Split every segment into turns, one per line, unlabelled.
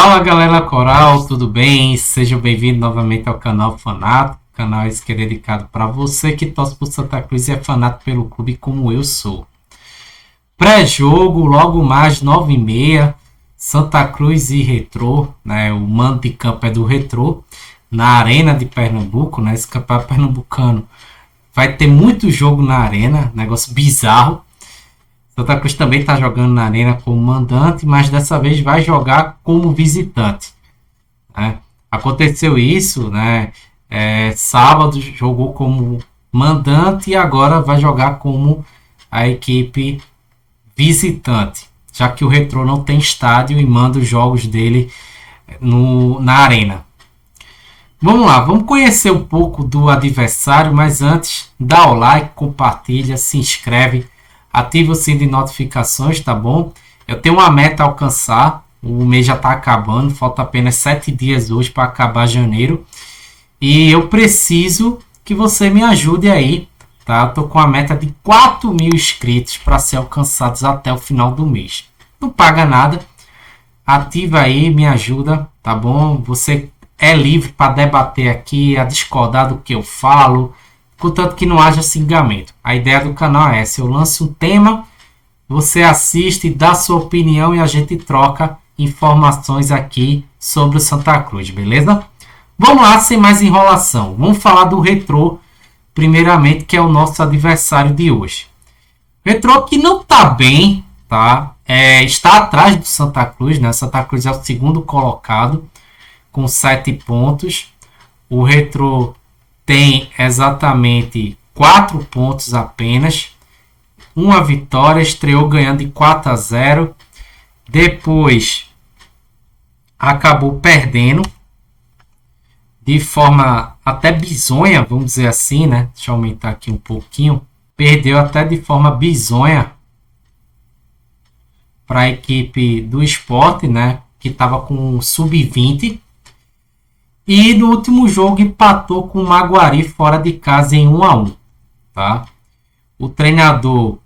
Fala galera coral, tudo bem? Sejam bem-vindos novamente ao canal Fanático, canal esse que é dedicado para você que torce por Santa Cruz e é fanático pelo clube como eu sou. Pré-jogo, logo mais 9h30, Santa Cruz e Retrô, né? O mando de campo é do Retrô, na Arena de Pernambuco, né? Esse campeonato pernambucano vai ter muito jogo na Arena, negócio bizarro. Santa Cruz também está jogando na Arena como mandante, mas dessa vez vai jogar como visitante, né? Aconteceu isso, né? Sábado jogou como mandante e agora vai jogar como a equipe visitante, já que o Retrô não tem estádio e manda os jogos dele na Arena. Vamos lá, vamos conhecer um pouco do adversário, mas antes, dá o like, compartilha, se inscreve, ativa o sininho de notificações, tá bom? Eu tenho uma meta a alcançar, o mês já está acabando, falta apenas 7 dias hoje para acabar janeiro. E eu preciso que você me ajude aí, tá? Eu tô com a meta de 4.000 inscritos para ser alcançados até o final do mês. Não paga nada, ativa aí, me ajuda, tá bom? Você é livre para debater aqui, a discordar do que eu falo, contanto que não haja xingamento. A ideia do canal é essa: eu lanço um tema, você assiste, dá sua opinião e a gente troca informações aqui sobre o Santa Cruz, beleza? Vamos lá, sem mais enrolação. Vamos falar do Retrô, primeiramente, que é o nosso adversário de hoje. Retrô que não está bem, tá? Está atrás do Santa Cruz, né? Santa Cruz é o segundo colocado, com 7 pontos. O Retrô tem exatamente 4 pontos apenas. Uma vitória, estreou ganhando de 4-0. Depois acabou perdendo de forma até bizonha, vamos dizer assim, né? Deixa eu aumentar aqui um pouquinho. Perdeu até de forma bizonha para a equipe do Sport, né? Que estava com sub-20. E no último jogo empatou com o Maguari fora de casa em 1-1, tá? O treinador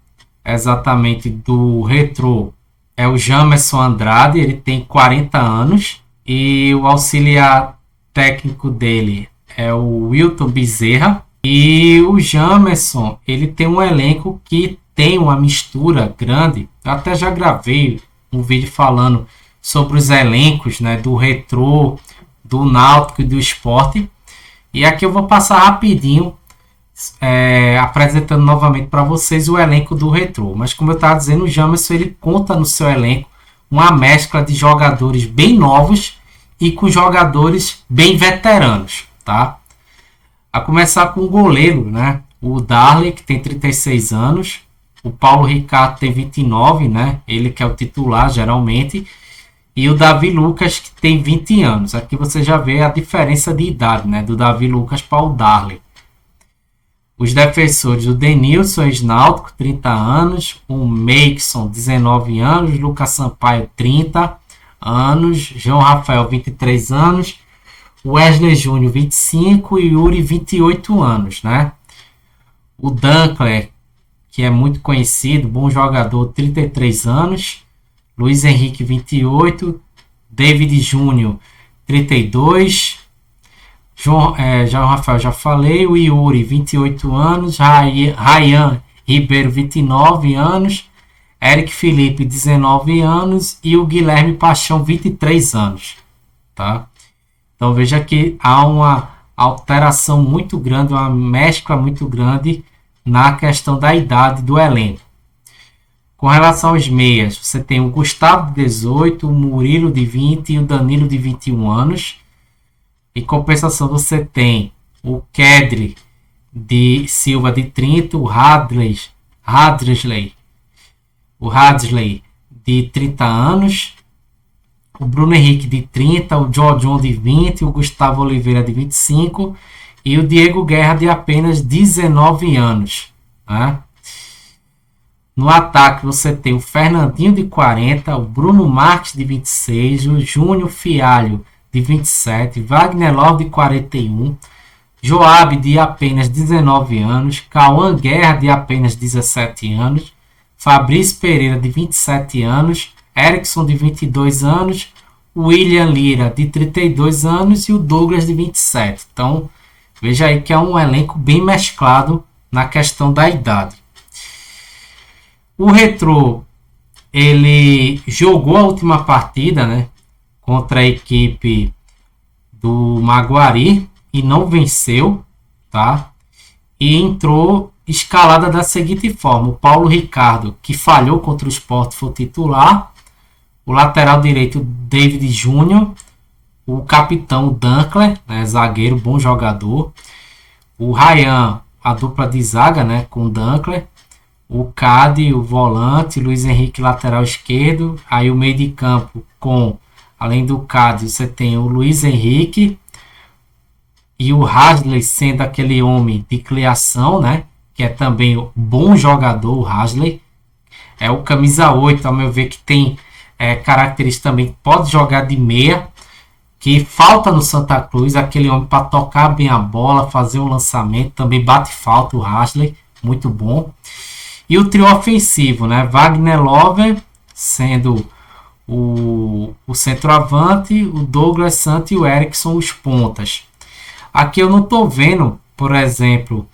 exatamente do Retrô é o Jamerson Andrade, ele tem 40 anos. E o auxiliar técnico dele é o Wilton Bezerra. E o Jamerson, ele tem um elenco que tem uma mistura grande. Eu até já gravei um vídeo falando sobre os elencos, né, do Retrô, do Náutico e do Sport. E aqui eu vou passar rapidinho, apresentando novamente para vocês o elenco do Retrô. Mas como eu estava dizendo, o Jamerson ele conta no seu elenco uma mescla de jogadores bem novos e com jogadores bem veteranos, tá? A começar com o goleiro, né? O Darley, que tem 36 anos. O Paulo Ricardo tem 29, né? Ele que é o titular geralmente. E o Davi Lucas, que tem 20 anos. Aqui você já vê a diferença de idade, né? Do Davi Lucas para o Darley. Os defensores, o Denilson Náutico, 30 anos. O Makeson, 19 anos. Lucas Sampaio, 30 anos. João Rafael, 23 anos. Wesley Júnior, 25. E Yuri, 28 anos, né? O Dunkler, que é muito conhecido, bom jogador, 33 anos. Luiz Henrique, 28. David Júnior, 32. João Rafael, já falei. O Yuri, 28 anos. Ryan Ribeiro, 29 anos. Eric Felipe, 19 anos. E o Guilherme Paixão, 23 anos. Tá? Então veja que há uma alteração muito grande, uma mescla muito grande na questão da idade do elenco. Com relação aos meias, você tem o Gustavo de 18, o Murilo de 20 e o Danilo de 21 anos. Em compensação, você tem o Kedri de Silva de 30, o Hadley de 30 anos, o Bruno Henrique de 30, o John de 20, o Gustavo Oliveira de 25 e o Diego Guerra de apenas 19 anos, né? No ataque você tem o Fernandinho de 40, o Bruno Marques de 26, o Júnior Fialho de 27, Wagner Love de 41, Joab de apenas 19 anos, Cauã Guerra de apenas 17 anos, Fabrício Pereira de 27 anos, Erickson de 22 anos, o William Lira, de 32 anos, e o Douglas, de 27. Então, veja aí que é um elenco bem mesclado na questão da idade. O Retrô, ele jogou a última partida, né, contra a equipe do Maguari e não venceu, tá? E entrou escalada da seguinte forma: o Paulo Ricardo, que falhou contra o Sport, foi titular. O lateral direito, David Júnior. O capitão, Dunkler, né, zagueiro, bom jogador. O Ryan, a dupla de zaga, né, com o Dunkler. O Cade, o volante. Luiz Henrique, lateral esquerdo. Aí o meio de campo com, além do Cade, você tem o Luiz Henrique. E o Hasley sendo aquele homem de criação, né? Que é também um bom jogador, o Hasley. É o camisa 8, ao meu ver, que tem características também. Pode jogar de meia. Que falta no Santa Cruz, aquele homem para tocar bem a bola, fazer um lançamento. Também bate falta o Hasley, muito bom. E o trio ofensivo, né? Wagner Love sendo o centroavante, o Douglas Santos e o Erickson os pontas. Aqui eu não estou vendo, por exemplo,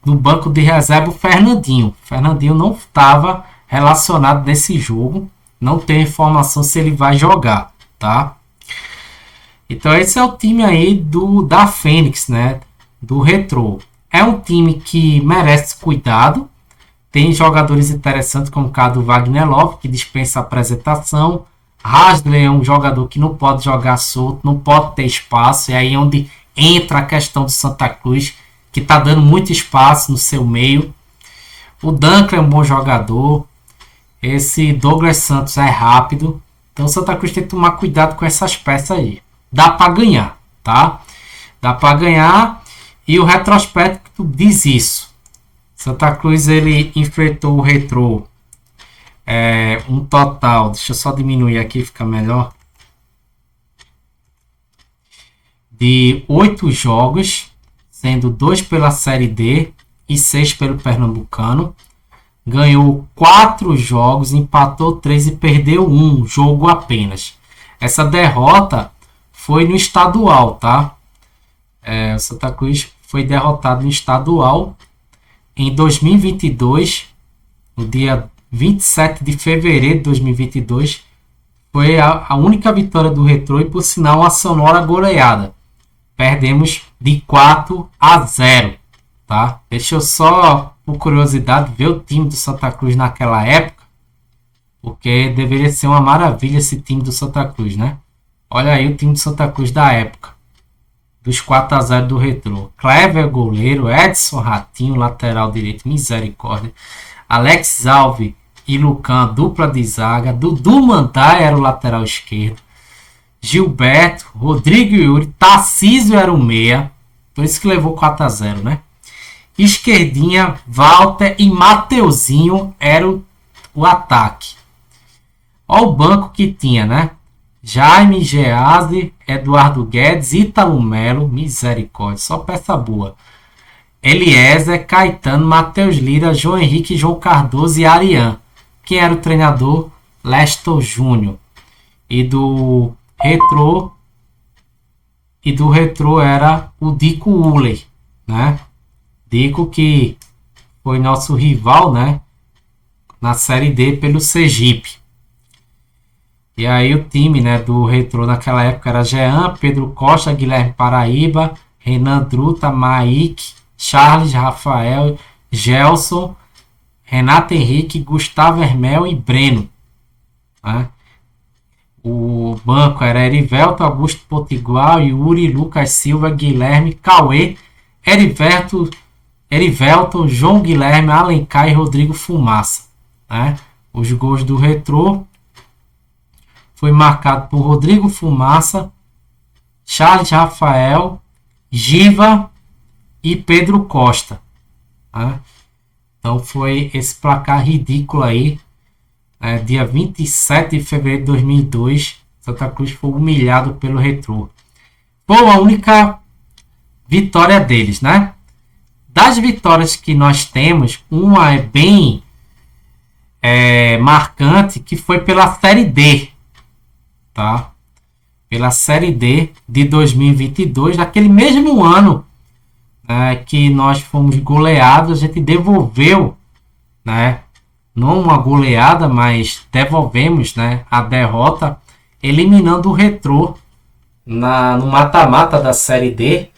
no banco de reserva o Fernandinho. O Fernandinho não estava relacionado nesse jogo. Não tem informação se ele vai jogar, tá? Então esse é o time aí da Fênix, né? Do Retrô. É um time que merece cuidado. Tem jogadores interessantes como o caso do Wagner Love, que dispensa apresentação. Hasley é um jogador que não pode jogar solto, não pode ter espaço. É aí onde entra a questão do Santa Cruz, que está dando muito espaço no seu meio. O Dunkler é um bom jogador. Esse Douglas Santos é rápido. Então o Santa Cruz tem que tomar cuidado com essas peças aí. Dá para ganhar, tá? Dá para ganhar. E o retrospecto diz isso. Santa Cruz ele enfrentou o Retrô. Um total, deixa eu só diminuir aqui, fica melhor, de 8 jogos, sendo 2 pela Série D e 6 pelo Pernambucano. Ganhou 4 jogos, empatou 3 e perdeu 1 jogo apenas. Essa derrota foi no estadual, tá? O Santa Cruz foi derrotado no estadual em 2022, no dia 27 de fevereiro de 2022, foi a única vitória do Retrô e, por sinal, uma sonora goleada. Perdemos de 4-0, tá? Deixa eu só, por curiosidade, ver o time do Santa Cruz naquela época, porque deveria ser uma maravilha esse time do Santa Cruz, né? Olha aí o time do Santa Cruz da época, dos 4-0 do Retrô. Clever, goleiro. Edson Ratinho, lateral direito, misericórdia. Alex Alves e Lucan, dupla de zaga. Dudu Mandai era o lateral esquerdo. Gilberto, Rodrigo Yuri, Tarcísio era o meia. Por isso que levou 4-0, né? Esquerdinha, Walter e Mateuzinho eram o ataque. Olha o banco que tinha, né? Jaime, Geazi, Eduardo Guedes, Ítalo Melo, misericórdia, só peça boa. Eliezer, Caetano, Matheus Lira, João Henrique, João Cardoso e Arian. Quem era o treinador? Leston Júnior. E do Retrô era o Dico Uller, né? Dico que foi nosso rival, né? Na Série D pelo Sergipe. E aí o time, né, do Retrô naquela época era Jean, Pedro Costa, Guilherme Paraíba, Renan Druta, Maíque, Charles, Rafael, Gelson, Renato Henrique, Gustavo Hermel e Breno, né? O banco era Erivelto, Augusto Potiguar, Yuri, Lucas Silva, Guilherme, Cauê, Erivelton, João Guilherme, Alencar e Rodrigo Fumaça, né? Os gols do Retrô foi marcado por Rodrigo Fumaça, Charles Rafael, Giva e Pedro Costa, né? Então foi esse placar ridículo aí, dia 27 de fevereiro de 2002, Santa Cruz foi humilhado pelo Retrô. Foi a única vitória deles, né? Das vitórias que nós temos, uma é bem marcante, que foi pela Série D. tá? Pela Série D de 2022, daquele mesmo ano, né, que nós fomos goleados, a gente devolveu, né? Não uma goleada, mas devolvemos, né, a derrota, eliminando o Retrô no mata-mata da Série D,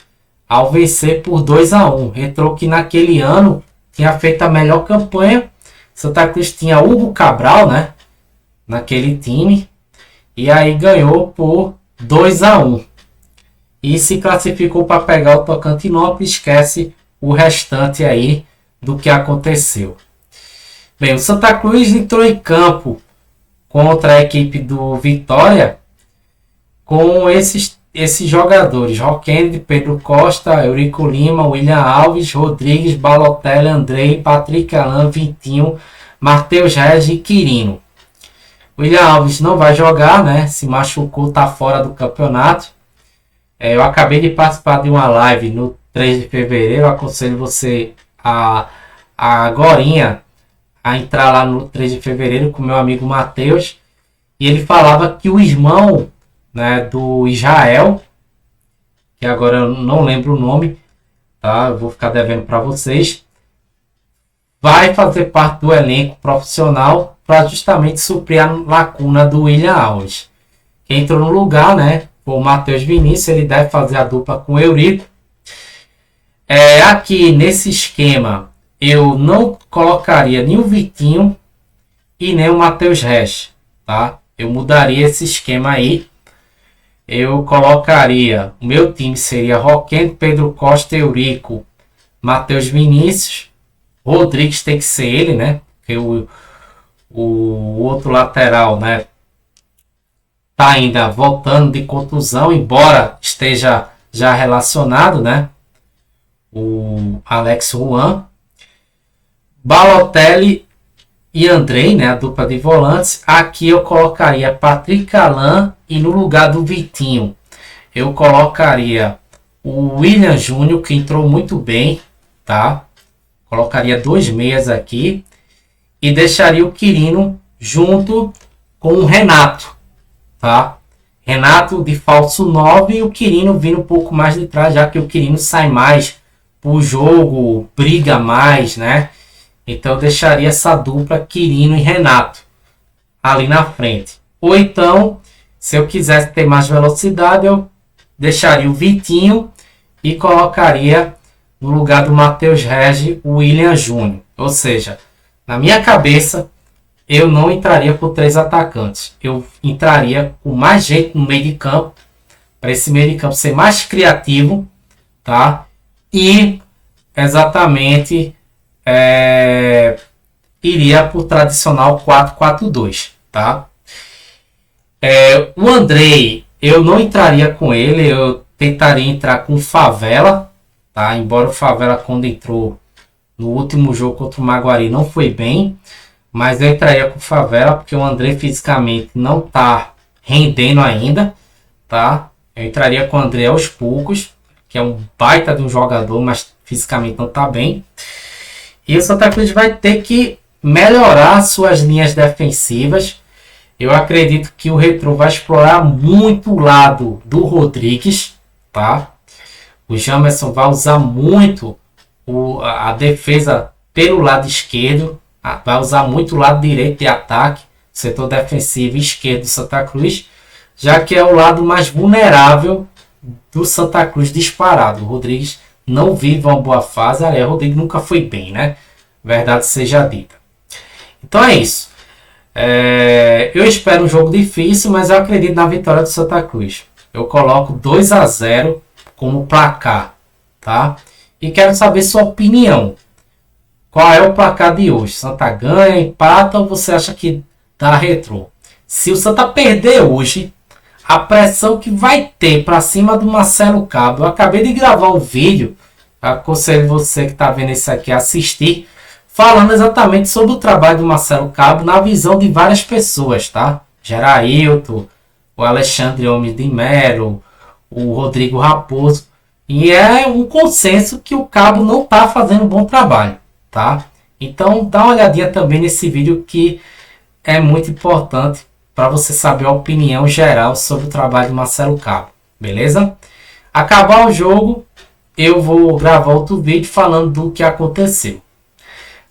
ao vencer por 2-1. Retrô que naquele ano tinha feito a melhor campanha. Santa Cruz tinha Hugo Cabral, né, naquele time, e aí ganhou por 2-1 e se classificou para pegar o Tocantinópolis. Esquece o restante aí do que aconteceu. Bem, o Santa Cruz entrou em campo contra a equipe do Vitória com esses jogadores: Roquende, Pedro Costa, Eurico Lima, William Alves, Rodrigues, Balotelli, Andrei, Patrick Alain, Vitinho, Matheus Regis e Quirino. William Alves não vai jogar, né? Se machucou, tá fora do campeonato. Eu acabei de participar de uma live no 3 de fevereiro. Eu aconselho você a agorinha a entrar lá no 3 de fevereiro com meu amigo Matheus. E ele falava que o irmão, né, do Israel, que agora eu não lembro o nome, tá? Eu vou ficar devendo para vocês, vai fazer parte do elenco profissional para justamente suprir a lacuna do William Alves. Quem entrou no lugar, né, o Matheus Vinícius, ele deve fazer a dupla com o Eurico. Aqui nesse esquema eu não colocaria nem o Vitinho e nem o Matheus Regis, tá? Eu mudaria esse esquema aí. Eu colocaria, o meu time seria Roquende, Pedro Costa, Eurico, Matheus Vinícius. Rodrigues tem que ser ele, né? Porque o outro lateral, né, tá ainda voltando de contusão, embora esteja já relacionado, né? O Alex Juan. Balotelli e Andrei, né, a dupla de volantes. Aqui eu colocaria Patrick Alain e no lugar do Vitinho eu colocaria o William Júnior, que entrou muito bem, tá? Colocaria 2 meias aqui e deixaria o Quirino junto com o Renato, tá? Renato de falso 9 e o Quirino vindo um pouco mais de trás, já que o Quirino sai mais pro jogo, briga mais, né? Então eu deixaria essa dupla Quirino e Renato ali na frente. Ou então, se eu quisesse ter mais velocidade, eu deixaria o Vitinho e colocaria no lugar do Matheus Regis o William Júnior. Ou seja, na minha cabeça, eu não entraria por 3 atacantes. Eu entraria com mais gente no meio de campo, para esse meio de campo ser mais criativo, tá? E exatamente iria por tradicional 4-4-2, tá? O Andrei, eu não entraria com ele, eu tentaria entrar com o Favela, tá? Embora o Favela, quando entrou no último jogo contra o Maguari, não foi bem, mas eu entraria com o Favela, porque o Andrei fisicamente não tá rendendo ainda, tá? Eu entraria com o Andrei aos poucos, que é um baita de um jogador, mas fisicamente não tá bem. E o Santa Cruz vai ter que melhorar suas linhas defensivas. Eu acredito que o Retrô vai explorar muito o lado do Rodrigues, tá? O Jamerson vai usar muito a defesa pelo lado esquerdo, vai usar muito o lado direito de ataque, setor defensivo esquerdo do Santa Cruz, já que é o lado mais vulnerável do Santa Cruz disparado. O Rodrigues não vive uma boa fase, o Rodrigues nunca foi bem, né? Verdade seja dita. Então é isso. Eu espero um jogo difícil, mas eu acredito na vitória do Santa Cruz. Eu coloco 2-0 como placar, tá? E quero saber sua opinião. Qual é o placar de hoje? Santa ganha, empata ou você acha que dá Retrô? Se o Santa perder hoje, a pressão que vai ter para cima do Marcelo Cabo. Eu acabei de gravar um vídeo, aconselho você que está vendo isso aqui a assistir, falando exatamente sobre o trabalho do Marcelo Cabo na visão de várias pessoas, tá? Gerailton, o Alexandre Homem de Melo, o Rodrigo Raposo. E é um consenso que o Cabo não está fazendo um bom trabalho, tá? Então dá uma olhadinha também nesse vídeo que é muito importante para você saber a opinião geral sobre o trabalho de Marcelo Cabo, beleza? Acabar o jogo, eu vou gravar outro vídeo falando do que aconteceu.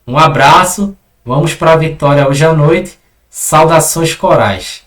Um abraço, vamos para a vitória hoje à noite. Saudações corais.